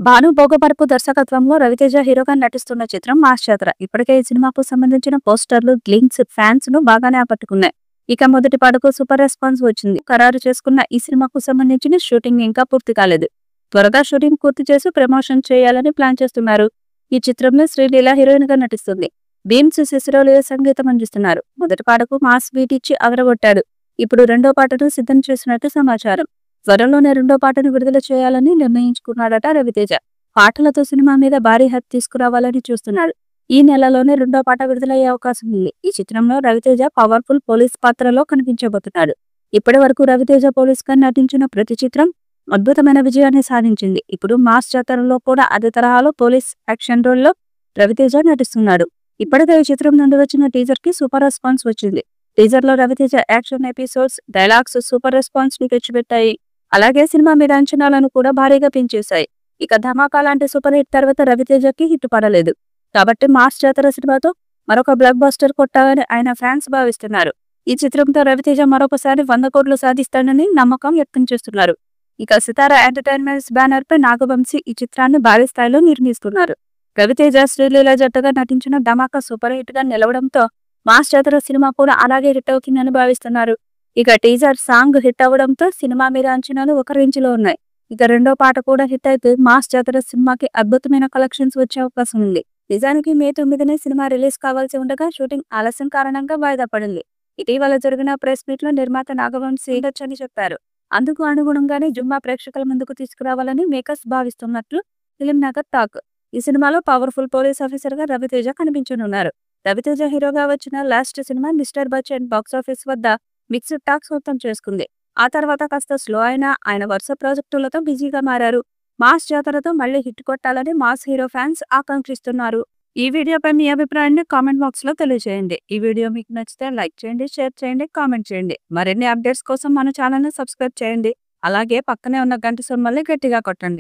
భాను భోగపరపు దర్శకత్వంలో రవితేజ హీరోగా నటిస్తున్న చిత్రం మాస్ జాతర. ఇప్పటికే ఈ సినిమాకు సంబంధించిన పోస్టర్లు, లింక్స్ ఫ్యాన్స్ ను బాగానే ఆకట్టుకున్నాయి. ఇక మొదటి పాటకు సూపర్ రెస్పాన్స్ వచ్చింది. ఖరారు చేసుకున్న ఈ సినిమాకు సంబంధించిన షూటింగ్ ఇంకా పూర్తి కాలేదు. త్వరగా షూటింగ్ పూర్తి చేసి ప్రమోషన్ చేయాలని ప్లాన్ చేస్తున్నారు. ఈ చిత్రంలో శ్రీలీల హీరోయిన్ గా నటిస్తుంది. భీమ్స్ శిశిరోలు సంగీతం అందిస్తున్నారు. మొదటి పాటకు మాస్ బీట్ ఇచ్చి అదరగొట్టాడు. ఇప్పుడు రెండో పాటను సిద్ధం చేసినట్టు సమాచారం. త్వరలోనే రెండో పాటను విడుదల చేయాలని నిర్ణయించుకున్నాడట రవితేజ. పాటలతో సినిమా మీద భారీ హైప్ తీసుకురావాలని చూస్తున్నాడు. ఈ నెలలోనే రెండో పాట విడుదలయ్యే అవకాశం ఉంది. ఈ చిత్రంలో రవితేజ పవర్ఫుల్ పోలీస్ పాత్రలో కనిపించబోతున్నాడు. ఇప్పటి వరకు రవితేజ పోలీస్ గా నటించిన ప్రతి చిత్రం అద్భుతమైన విజయాన్ని సాధించింది. ఇప్పుడు మాస్ జాతరలో కూడా అదే తరహాలో పోలీస్ యాక్షన్ రోల్ లో రవితేజ నటిస్తున్నాడు. ఇప్పటికే ఈ చిత్రం నుండి వచ్చిన టీజర్ కి సూపర్ రెస్పాన్స్ వచ్చింది. టీజర్ లో Raviteja action episodes, dialogues super response ని తెచ్చిపెట్టాయి. అలాగే సినిమా మీద అంచనాలను కూడా భారీగా పెంచేశాయి. ఇక ధమాకా లాంటి సూపర్ హిట్ తర్వాత రవితేజకి హిట్ పడలేదు. కాబట్టి మాస్ జాతర సినిమాతో మరొక బ్లాక్ బస్టర్ కొట్టాలని ఆయన ఫ్యాన్స్ భావిస్తున్నారు. ఈ చిత్రంతో రవితేజ మరొకసారి 100 కోట్లు సాధిస్తాడని నమ్మకం వ్యక్తం చేస్తున్నారు. ఇక సితారా ఎంటర్టైన్మెంట్స్ బ్యానర్ పై నాగవంశీ ఈ చిత్రాన్ని భారీ స్థాయిలో నిర్మిస్తున్నారు. రవితేజ, శ్రీలీల జట్టుగా నటించిన ధమాకా సూపర్ హిట్ గా నిలవడంతో మాస్ జాతర సినిమా కూడా అలాగే హిట్ అవుతుందని భావిస్తున్నారు. ఇక టీజర్ సాంగ్ హిట్ అవడంతో సినిమా మీద అంచనాలు ఒక రేంజ్ లో ఉన్నాయి. ఇక రెండో పాట కూడా హిట్ అయితే మాస్ జాతర సినిమాకి అద్భుతమైన కలెక్షన్స్ వచ్చే అవకాశం ఉంది. నిజానికి మే 9నే సినిమా రిలీజ్ కావాల్సి ఉండగా షూటింగ్ ఆలస్యం కారణంగా వాయిదా పడింది. ఇటీవల జరిగిన ప్రెస్ మీట్ లో నిర్మాత నాగవంశీ అని చెప్పారు. అందుకు అనుగుణంగానే జుమ్మా ప్రేక్షకుల ముందుకు తీసుకురావాలని మేకర్స్ భావిస్తున్నట్లు ఫిలిం నగర్ టాక్. ఈ సినిమాలో పవర్ఫుల్ పోలీస్ ఆఫీసర్ గా రవితేజ కనిపించనున్నారు. రవితేజ హీరోగా వచ్చిన last cinema mister Bachchan box office వద్ద మిక్స్డ్ టాక్స్ మొత్తం చేసుకుంది. ఆ తర్వాత కాస్త స్లో అయినా ఆయన వరుస ప్రాజెక్టులతో బిజీగా మారారు. మాస్ జాతరతో మళ్లీ హిట్ కొట్టాలని మాస్ హీరో ఫ్యాన్స్ ఆకాంక్షిస్తున్నారు. ఈ వీడియోపై మీ అభిప్రాయాన్ని కామెంట్ బాక్స్ లో తెలియజేయండి. ఈ వీడియో మీకు నచ్చితే లైక్ చేయండి, షేర్ చేయండి, కామెంట్ చేయండి. మరిన్ని అప్డేట్స్ కోసం మన ఛానల్ ని సబ్స్క్రైబ్ చేయండి. అలాగే పక్కనే ఉన్న గంట సింబల్ని గట్టిగా కొట్టండి.